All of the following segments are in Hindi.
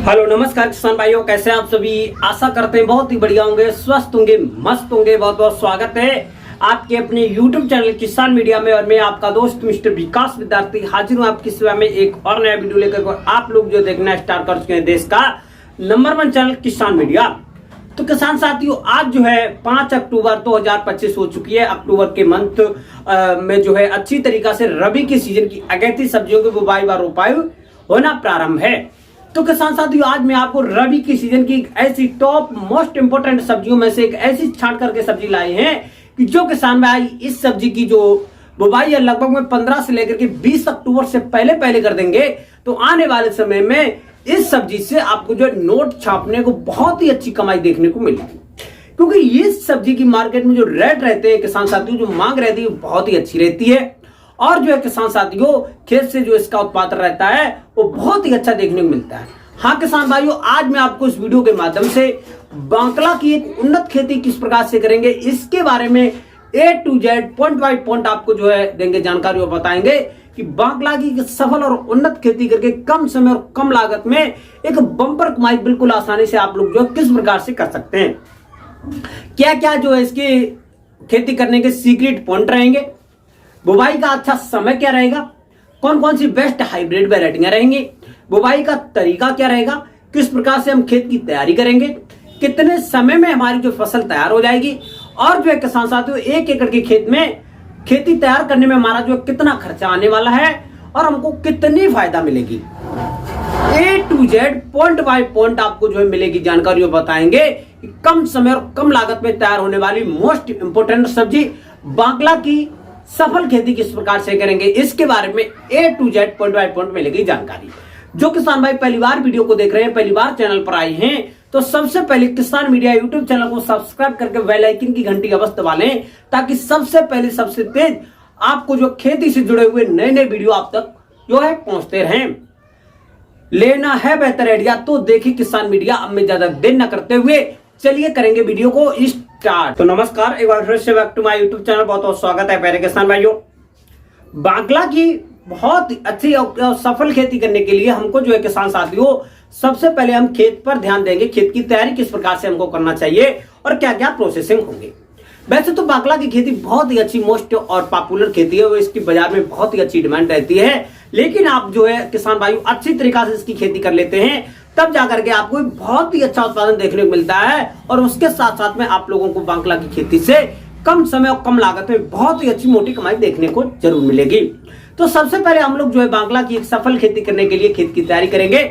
हेलो नमस्कार किसान भाइयों, कैसे हैं आप सभी। आशा करते हैं बहुत ही बढ़िया होंगे, स्वस्थ होंगे, मस्त होंगे। बहुत बहुत स्वागत है आपके अपने YouTube चैनल किसान मीडिया में। और मैं आपका दोस्त मिस्टर विकास विद्यार्थी हाजिर हूं आपकी सेवा में एक और नया वीडियो लेकर। आप लोग जो देखना स्टार्ट कर चुके हैं देश का नंबर 1 चैनल किसान मीडिया। तो किसान साथियों, आज जो है 5 अक्टूबर 2025 हो चुकी है। अक्टूबर के मंथ में जो है अच्छी तरीका से रबी के सीजन की अगैती सब्जियों की बुवाई व रोपाई होना प्रारंभ है। तो किसान साथियों, आज मैं आपको रबी की सीजन की ऐसी टॉप मोस्ट इंपोर्टेंट सब्जियों में से एक ऐसी छांट करके सब्जी लाए हैं कि जो किसान भाई इस सब्जी की जो बुवाई है लगभग में 15 से लेकर के 20 अक्टूबर से पहले कर देंगे। तो आने वाले समय में इस सब्जी से आपको जो नोट छापने को बहुत ही अच्छी कमाई देखने को मिलेगी, क्योंकि इस सब्जी की मार्केट में जो रेट रहते हैं किसान साथियों, जो मांग रहती है बहुत ही अच्छी रहती है। और जो है किसान साथियों, खेत से जो इसका उत्पादन रहता है वो बहुत ही अच्छा देखने को मिलता है। हाँ किसान भाइयों, आज मैं आपको इस वीडियो के माध्यम से बांकला की एक उन्नत खेती किस प्रकार से करेंगे इसके बारे में A to Z point by point आपको जो है देंगे जानकारी और बताएंगे कि बांकला की सफल और उन्नत खेती करके कम समय और कम लागत में एक बम्पर कमाई बिल्कुल आसानी से आप लोग जो किस प्रकार से कर सकते हैं। क्या क्या जो है इसकी खेती करने के सीक्रेट पॉइंट रहेंगे, बुवाई का अच्छा समय क्या रहेगा, कौन कौन सी बेस्ट हाइब्रिड वेराइटियां रहेंगी, बुवाई का तरीका क्या रहेगा, किस प्रकार से हम खेत की तैयारी करेंगे, कितने समय में हमारी जो फसल तैयार हो जाएगी, और जो है किसान साथियों 1 एकड़ के खेत में खेती तैयार करने में हमारा जो कितना खर्चा आने वाला है और हमको कितनी फायदा मिलेगी। A to Z point by point आपको जो है मिलेगी जानकारी और बताएंगे कि कम समय और कम लागत में तैयार होने वाली मोस्ट इंपोर्टेंट सब्जी बांकला की सफल खेती किस प्रकार से करेंगे इसके बारे में A to Z point by point मिलेगी जानकारी। जो किसान भाई पहली बार वीडियो को देख रहे हैं, पहली बार चैनल पर आए हैं, तो सबसे पहले किसान मीडिया यूट्यूब चैनल को सब्सक्राइब करके बेल आइकन की घंटी अवश्य दबा लें, ताकि सबसे पहले सबसे तेज आपको जो खेती से जुड़े हुए नए नए वीडियो आप तक जो है पहुंचते रहें। लेना है बेहतर आइडिया तो देखिए किसान मीडिया। अब मैं ज्यादा देर न करते हुए चलिए करेंगे वीडियो को स्टार्ट। तो नमस्कार, एक बार फिर से back to my YouTube channel, बहुत बहुत स्वागत है प्यारे किसान भाइयों। बांकला की बहुत अच्छी और सफल खेती करने के लिए हमको जो है किसान साथियों सबसे पहले हम खेत पर ध्यान देंगे, खेत की तैयारी किस प्रकार से हमको करना चाहिए और क्या क्या प्रोसेसिंग होंगे। वैसे तो बांकला की खेती बहुत ही अच्छी मोस्ट और पॉपुलर खेती है, वो इसकी बाजार में बहुत ही अच्छी डिमांड रहती है। लेकिन आप जो है किसान भाई अच्छी तरीका से इसकी खेती कर लेते हैं तब जाकर के आपको बहुत ही अच्छा उत्पादन देखने को मिलता है, और उसके साथ साथ में आप लोगों को बांकला की खेती से कम समय और कम लागत में बहुत ही अच्छी मोटी कमाई देखने को जरूर मिलेगी। तो सबसे पहले हम लोग जो है बांकला की एक सफल खेती करने के लिए खेत की तैयारी करेंगे।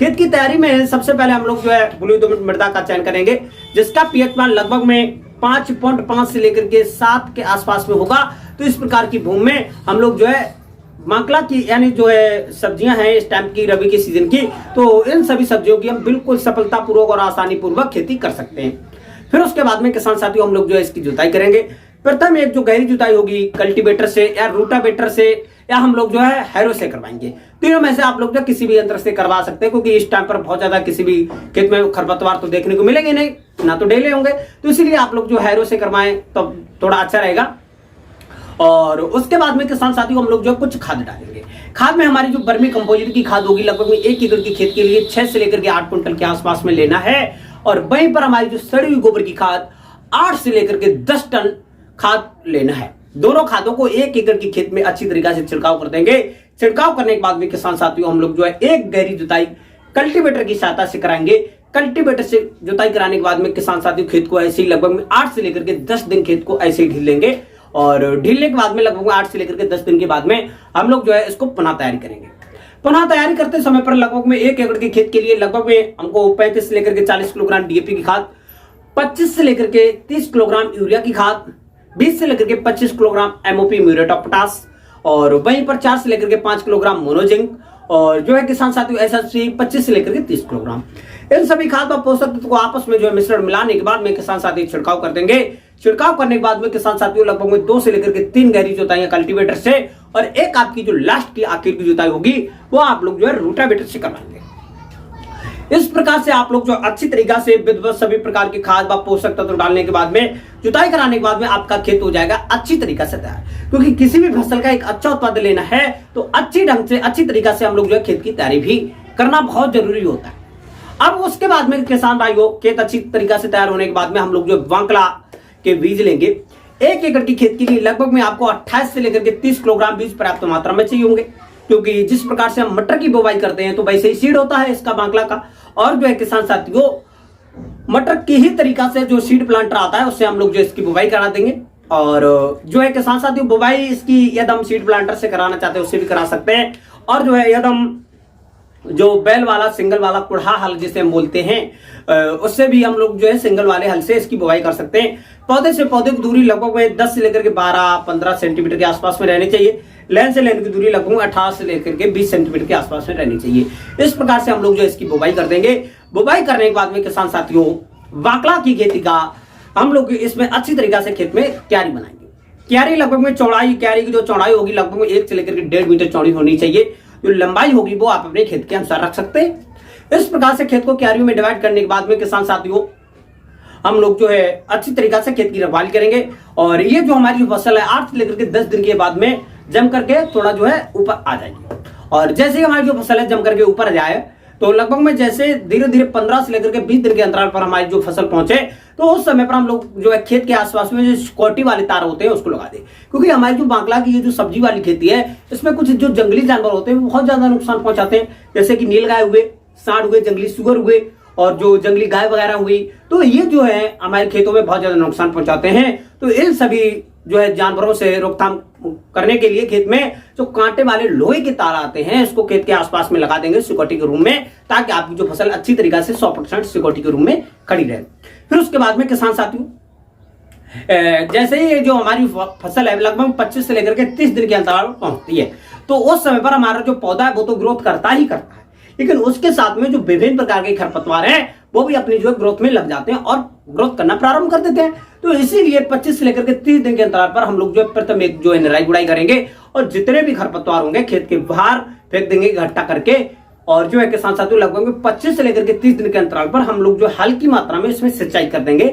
खेत की तैयारी में सबसे पहले हम लोग जो है बलुई दोमट मृदा का चयन करेंगे, जिसका पीएच मान लगभग में 5.5 से लेकर के 7 के आसपास में होगा। तो इस प्रकार की भूमि में हम लोग जो है बांकला की यानी जो है सब्जियां हैं इस टाइम की रबी के सीजन की, तो इन सभी सब्जियों की हम बिल्कुल सफलतापूर्वक और आसानी पूर्वक खेती कर सकते हैं। फिर उसके बाद में किसान साथियों हम लोग जो है इसकी जुताई करेंगे। प्रथम एक जो गहरी जुताई होगी कल्टीवेटर से या रूटावेटर से या हम लोग जो है हैरो से करवाएंगे। तीनों में से आप लोग जो किसी भी यंत्र से करवा सकते हैं, क्योंकि इस टाइम पर बहुत ज्यादा किसी भी खेत में खरपतवार तो देखने को मिलेंगे नहीं, ना तो डेले होंगे, तो इसीलिए आप लोग जो हैरो से करवाएं तो थोड़ा अच्छा रहेगा। और उसके बाद में किसान साथियों हम लोग जो कुछ खाद डालेंगे। खाद में हमारी जो वर्मी कंपोजिट की खाद होगी लगभग में 1 एकड़ की खेत के लिए 6 से लेकर के 8 क्विंटल के आसपास में लेना है। और वहीं पर हमारी जो सड़ी हुई गोबर की खाद 8 से लेकर के 10 टन खाद लेना है। दोनों खादों को 1 एकड़ की खेत में अच्छी तरीके से छिड़काव कर देंगे। छिड़काव करने के बाद में किसान साथियों हम लोग जो है एक गहरी जुताई कल्टीवेटर की सहायता से कराएंगे। कल्टीवेटर से जुताई कराने के बाद में किसान साथियों खेत को ऐसे ही लगभग में 8 से लेकर के 10 दिन खेत को ऐसे ही ढील लेंगे, और ढीलने के बाद में लगभग 8 से लेकर के 10 दिन के बाद में हम लोग जो है इसको पुनः तैयारी करेंगे। पुनः तैयारी करते समय पर लगभग में 1 एकड़ के खेत के लिए लगभग में हमको 35 से लेकर के 40 किलोग्राम डीएपी की खाद, 25 से लेकर के 30 किलोग्राम यूरिया की खाद, 20 से लेकर के 25 kilogram MOP muriate of potash, और वहीं पर 4 से लेकर के 5 किलोग्राम मोनोजिंक, और जो है किसान साथियों एसएसपी 25 से लेकर के 30 किलोग्राम। इन सभी खाद और पोषक तत्व को आपस में जो है मिश्रण मिलाने के बाद में किसान साथी छिड़काव कर देंगे। छिड़काव करने के बाद में किसान साथियों लगभग में 2 से लेकर के 3 गहरी जुताइयां कल्टीवेटर से, और एक आपकी जो लास्ट की आखिर की जुताई होगी वो आप लोग जो है रूटावेटर से करवाएंगे। इस प्रकार से आप लोग जो अच्छी तरीका से विधिवत सभी प्रकार की खाद व पोषक तत्व डालने के बाद में जुताई कराने के बाद में आपका खेत हो जाएगा अच्छी तरीका से तैयार। क्योंकि किसी भी फसल का एक अच्छा उत्पादन लेना है तो अच्छी ढंग से अच्छी तरीका से हम लोग जो है खेत की तैयारी भी करना बहुत जरूरी होता है। अब उसके बाद में किसान भाइयों खेत अच्छी तरीका से तैयार होने के बाद में हम लोग जो बांकला के बीज लेंगे। 1 एकड़ की खेत के लिए लगभग में आपको 28 से लेकर के 30 किलोग्राम बीज पर्याप्त मात्रा में चाहिए होंगे, क्योंकि जिस प्रकार से हम मटर की बुवाई करते हैं तो वैसे ही सीड होता है इसका बांकला का। और जो है किसान साथियों मटर की ही तरीका से जो सीड प्लांटर आता है उससे हम लोग जो इसकी बुवाई करा देंगे। और जो है किसान साथियों बुवाई इसकी यदि हम सीड प्लांटर से कराना चाहते हैं उससे भी करा सकते हैं। और जो है यदि हम जो बैल वाला सिंगल वाला कुढ़ा हल जिसे हम बोलते हैं उससे भी हम लोग जो है सिंगल वाले हल से इसकी बुवाई कर सकते हैं। पौधे से पौधे की दूरी लगभग में 10 से लेकर के 12-15 सेंटीमीटर के आसपास में रहनी चाहिए। लेन से लेन की दूरी लगभग 18 से लेकर के 20 सेंटीमीटर के आसपास में रहनी चाहिए। इस प्रकार से हम लोग जो इसकी बुवाई कर देंगे। बुवाई करने के बाद में किसान साथियों बांकला की खेती का हम लोग इसमें अच्छी तरीका से खेत में क्यारी बनाएंगे। क्यारी लगभग में चौड़ाई, क्यारी की जो चौड़ाई होगी लगभग में 1 से लेकर के 1.5 मीटर चौड़ी होनी चाहिए। जो लंबाई होगी वो आप अपने खेत के अनुसार रख सकते हैं। इस प्रकार से खेत को क्यारियों में डिवाइड करने के बाद में किसान साथियों हम लोग जो है अच्छी तरीका से खेत की रखवाली करेंगे। और ये जो हमारी जो फसल है 8 से लेकर के 10 दिन के बाद में जम करके थोड़ा जो है ऊपर आ जाएगी। और जैसे ही हमारी जो फसल है जम करके ऊपर आ जाए तो लगभग में जैसे धीरे धीरे 15 से लेकर के 20 दिन के अंतराल पर हमारी जो फसल पहुंचे तो उस समय पर हम लोग जो है खेत के आसपास में जो सिक्योरिटी वाले तार होते हैं उसको लगा दें। क्योंकि हमारी जो बांकला की ये जो सब्जी वाली खेती है इसमें कुछ जो जंगली जानवर होते हैं वो बहुत ज्यादा नुकसान पहुंचाते हैं, जैसे कि नीलगाय हुए, सांड हुए, जंगली सुअर हुए और जो जंगली गाय वगैरह हुई। तो ये जो है हमारे खेतों में बहुत ज्यादा नुकसान पहुंचाते हैं। तो इन सभी जो है जानवरों से रोकथाम करने के लिए खेत में जो कांटे वाले लोहे के तार आते हैं इसको खेत के आसपास में लगा देंगे सिक्योरिटी के रूम में, ताकि आपकी जो फसल अच्छी तरीका से 100% सिक्योरिटी के रूम में खड़ी रहे। फिर उसके बाद में किसान साथियों जैसे ही जो हमारी फसल है लगभग 25 से लेकर के 30 दिन के अंतराल पर पहुंचती है तो उस समय पर हमारा जो पौधा है वो तो ग्रोथ करता ही करता है, लेकिन उसके साथ में जो विभिन्न प्रकार के खरपतवार हैं वो भी अपनी जो है ग्रोथ में लग जाते हैं और ग्रोथ करना प्रारंभ कर देते हैं। तो इसीलिए 25 से लेकर के 30 दिन के अंतराल पर हम लोग जो है प्रथम एक जो है निराई गुड़ाई करेंगे और जितने भी खरपतवार होंगे खेत के बाहर फेंक देंगे इकट्ठा करके। और जो है किसान साथियों लगभग 25 से लेकर के 30 दिन के अंतराल पर हम लोग जो हल्की मात्रा में इसमें सिंचाई कर देंगे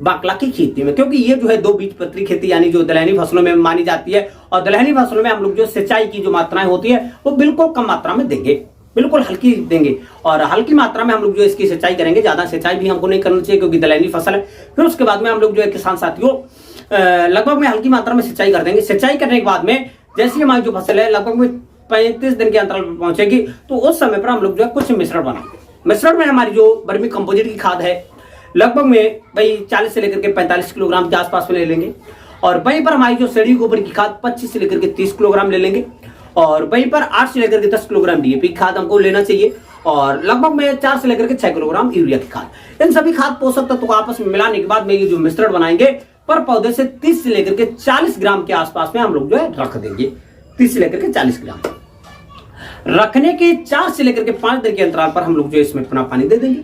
बांकला की खेती में, क्योंकि ये जो है 2 बीजपत्री खेती यानी जो दलहनी फसलों में मानी जाती है। और दलहनी फसलों में हम लोग जो सिंचाई की जो मात्राएं होती है वो बिल्कुल कम मात्रा में देंगे, बिल्कुल हल्की देंगे। और हल्की मात्रा में हम लोग जो इसकी सिंचाई करेंगे, ज्यादा सिंचाई भी हमको नहीं करनी चाहिए क्योंकि दलहनी फसल है। फिर उसके बाद में हम लोग जो है किसान साथियों लगभग में हल्की मात्रा में सिंचाई कर देंगे। सिंचाई करने के बाद में जैसे हमारी जो फसल है लगभग में 35 दिन के अंतराल पर पहुंचेगी तो उस समय पर हम लोग जो है कुछ मिश्रण बनाएंगे। मिश्रण में हमारी जो वर्मी कंपोजिट की खाद है लगभग में भाई 40 से लेकर के 45 किलोग्राम के आसपास में ले लेंगे। और वहीं पर हमारी जो सड़ी गोबर की खाद 25 से लेकर के 30 किलोग्राम ले लेंगे। और वहीं पर 8 से लेकर के 10 किलोग्राम डीएपी की खाद हमको लेना चाहिए। और लगभग में 4 से लेकर के 6 किलोग्राम यूरिया की खाद। इन सभी खाद पोषक तत्वों को आपस में मिलाने के बाद में ये जो मिश्रण बनाएंगे पर पौधे से 30 से लेकर के 40 ग्राम के आसपास में हम लोग जो है रख देंगे। 30 से लेकर के 40 ग्राम रखने के 4 से लेकर के 5 दिन के अंतराल पर हम लोग जो इसमें अपना पानी दे देंगे।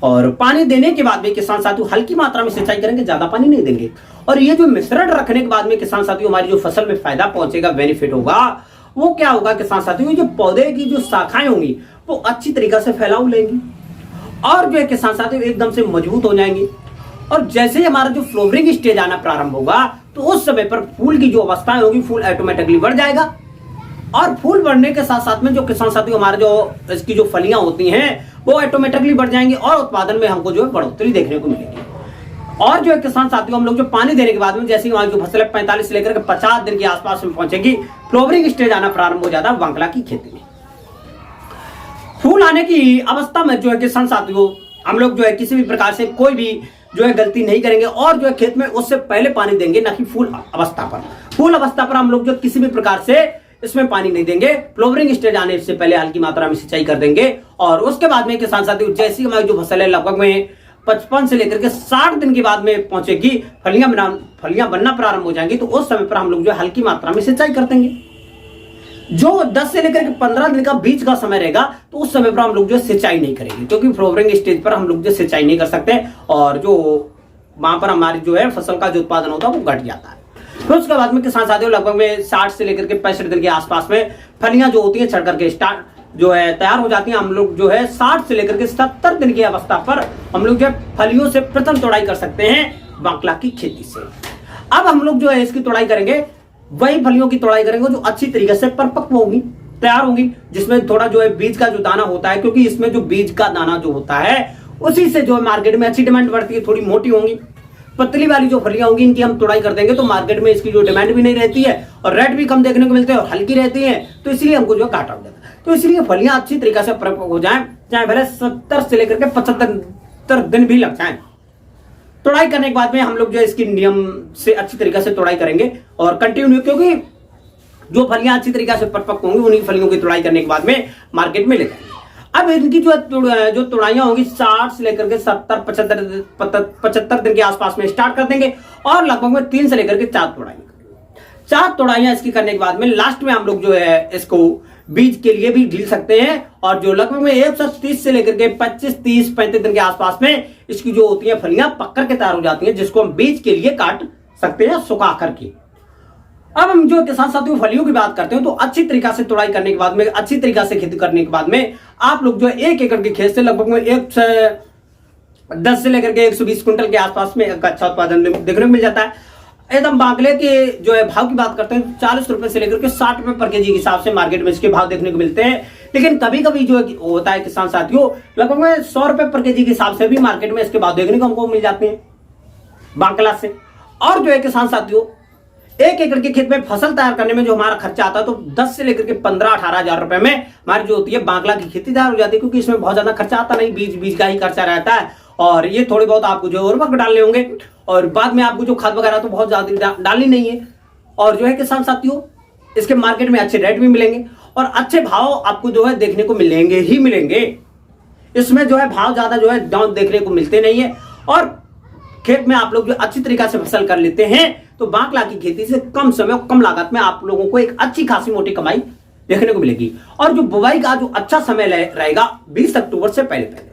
और पानी देने के बाद में किसान साथियों हल्की मात्रा में सिंचाई करेंगे, ज्यादा पानी नहीं देंगे। और ये जो मिश्रण रखने के बाद में किसान साथियों हमारी जो फसल में फायदा पहुंचेगा, बेनिफिट होगा, वो क्या होगा किसान साथियों, जो पौधे की जो शाखाएं होंगी वो अच्छी तरीका से फैलाव लेंगी और जो है किसान साथियों एकदम से मजबूत हो जाएंगी। और जैसे ही हमारा जो फ्लावरिंग स्टेज आना प्रारंभ होगा तो उस समय पर फूल की जो अवस्थाएं होगी फूल ऑटोमेटिकली बढ़ जाएगा। और फूल बढ़ने के साथ साथ में जो किसान साथियों हमारे जो इसकी जो फलियां होती हैं वो ऑटोमेटिकली बढ़ जाएंगी और उत्पादन में हमको जो है बढ़ोतरी देखने को मिलेगी। और जो है किसान साथियों हम लोग जो पानी देने के बाद में जैसे ही हमारी जो फसल है 45 से लेकर के 50 दिन के आसपास में पहुंचेगी, फ्लावरिंग स्टेज आना प्रारंभ हो जाता है बांकला की खेती में। फूल आने की अवस्था में जो है किसान साथियों हम लोग जो है किसी भी प्रकार से कोई भी जो है गलती नहीं करेंगे और जो है खेत में उससे पहले पानी देंगे, ना कि फूल अवस्था पर। फूल अवस्था पर हम लोग जो किसी भी प्रकार से इसमें पानी नहीं देंगे, फ्लावरिंग स्टेज आने से पहले हल्की मात्रा में सिंचाई कर देंगे। और उसके बाद में किसान साथियों जैसी हमारी जो फसल है लगभग में 55 से लेकर के 60 दिन के बाद में पहुंचेगी, फलियां बनना प्रारंभ हो जाएंगी, तो उस समय पर हम लोग जो हल्की मात्रा में सिंचाई कर देंगे। जो 10 से लेकर के 15 दिन का बीच का समय रहेगा तो उस समय पर हम लोग जो सिंचाई नहीं करेंगे, क्योंकि फ्लावरिंग स्टेज पर हम लोग जो सिंचाई नहीं कर सकते और जो वहां पर हमारी जो है फसल का जो उत्पादन होता है वो घट जाता है। फिर उसके बाद में किसान साथियों लगभग में 60 से लेकर के 65 दिन के आसपास में फलियां जो होती हैं छड़ करके स्टार्ट जो है तैयार हो जाती हैं। हम लोग जो है 60 से लेकर के 70 दिन की अवस्था पर हम लोग जो है फलियों से प्रथम तोड़ाई कर सकते हैं बांकला की खेती से। अब हम लोग जो है इसकी तोड़ाई करेंगे, वही फलियों की तोड़ाई करेंगे जो अच्छी तरीके से परिपक्व होगी। तैयार होंगी, जिसमें थोड़ा जो है बीज का जो दाना होता है, क्योंकि इसमें जो बीज का दाना जो होता है उसी से जो है मार्केट में अच्छी डिमांड बढ़ती है। थोड़ी मोटी होंगी, पतली वाली जो फलियां होंगी इनकी हम तुड़ाई कर देंगे तो मार्केट में इसकी जो डिमांड भी नहीं रहती है और रेट भी कम देखने को मिलते हैं और हल्की रहती है, तो इसलिए हमको जो घाटा हो जाता है। तो इसलिए फलियां अच्छी तरीके से परिपक्व हो जाए, चाहे भले 70 से लेकर के 75 दिन भी लग जाए। तुड़ाई करने के बाद में हम लोग जो इसकी नियम से अच्छी तरीके से तुड़ाई करेंगे और कंटिन्यू, क्योंकि जो फलियां अच्छी तरीके से परिपक्व होंगी उन्हीं फलियों की तुड़ाई करने के बाद में मार्केट में ले जाएंगे। अब इनकी जो तुड़ाइयां होंगी 60 से लेकर के 70 75 दिन के आसपास में स्टार्ट कर देंगे और लगभग में 3 से लेकर के 4 तुड़ाइयां इसकी करने के बाद में लास्ट में हम लोग जो है इसको बीज के लिए भी ढील सकते हैं और जो लगभग में 130 से लेकर के 25 30 35 दिन के आसपास में इसकी जो होती है फलियां पककर के तैयार हो जाती हैं, जिसको हम बीज के लिए काट सकते हैं सुखा करके। अब हम जो किसान साथियों फलियों की बात करते हैं तो अच्छी तरीका से तुड़ाई करने के बाद में, अच्छी तरीका से खेती करने के बाद में आप लोग जो 1 एकड़ के खेत से लगभग में 10 से लेकर के 120 क्विंटल के आसपास में एक अच्छा उत्पादन देखने को मिल जाता है। एकदम बांकले के जो है भाव की बात करते हैं तो 40 रुपए से लेकर के 60 रुपए पर केजी के हिसाब से मार्केट में इसके भाव देखने को मिलते हैं। लेकिन कभी कभी जो होता है किसान साथियों लगभग में 100 रुपए पर केजी के हिसाब से भी मार्केट में इसके भाव देखने को हमको मिल जाते हैं बांकला से। और जो है किसान साथियों 1 एकड़ के खेत में फसल तैयार करने में जो हमारा खर्चा आता है तो 10 से लेकर के 15-18 हजार रुपए में हमारी जो होती है बांकला की खेती तैयार हो जाती है, क्योंकि इसमें बहुत ज्यादा खर्चा आता नहीं, बीज का ही खर्चा रहता है और ये थोड़े बहुत आपको जो उर्वरक डालने होंगे और बाद में आपको जो खाद वगैरह तो बहुत ज्यादा डालनी नहीं है। और जो है किसान साथियों इसके मार्केट में अच्छे रेट भी मिलेंगे और अच्छे भाव आपको जो है देखने को मिलेंगे ही मिलेंगे। इसमें जो है भाव ज्यादा जो है डाउन देखने को मिलते नहीं है और खेत में आप लोग जो अच्छी तरीके से फसल कर लेते हैं तो बांकला की खेती से कम समय और कम लागत में आप लोगों को एक अच्छी खासी मोटी कमाई देखने को मिलेगी। और जो बुवाई का जो अच्छा समय रहेगा 20 अक्टूबर से पहले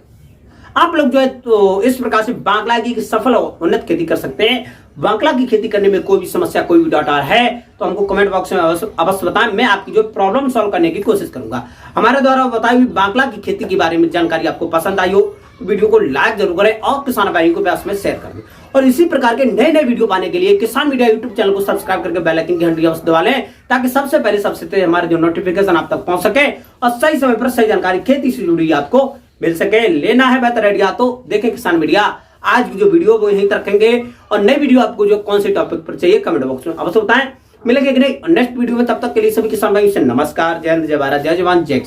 आप लोग जो है तो इस प्रकार से बांकला की सफल और उन्नत खेती कर सकते हैं। बांकला की खेती करने में कोई भी समस्या, कोई भी डाटा है तो हमको कमेंट बॉक्स में अवश्य बताएं, मैं आपकी जो प्रॉब्लम सॉल्व करने की कोशिश करूंगा। हमारे द्वारा बताई हुई बांकला की खेती के बारे में जानकारी आपको पसंद आई हो तो वीडियो को लाइक जरूर करें और किसान भाइयों को प्यास में शेयर कर दें। और इसी प्रकार के नए वीडियो पाने के लिए किसान मीडिया यूट्यूब चैनल को सब्सक्राइब करके बेल आइकन की घंटी अवश्य दबा लें, ताकि सबसे पहले सबसे तेज हमारे जो नोटिफिकेशन आप तक पहुंच सके और सही समय पर सही जानकारी खेती से जुड़ी आपको मिल सके। लेना है बेहतर आइडिया तो देखें किसान मीडिया। आज की जो वीडियो वो यहीं तक रखेंगे और नई वीडियो आपको जो कौन से टॉपिक पर चाहिए कमेंट बॉक्स में अवश्य बताएं। मिलेंगे नेक्स्ट वीडियो में, तब तक के लिए सभी किसान भाइयों से नमस्कार। जय हिंद, जय भारत, जय जवान, जय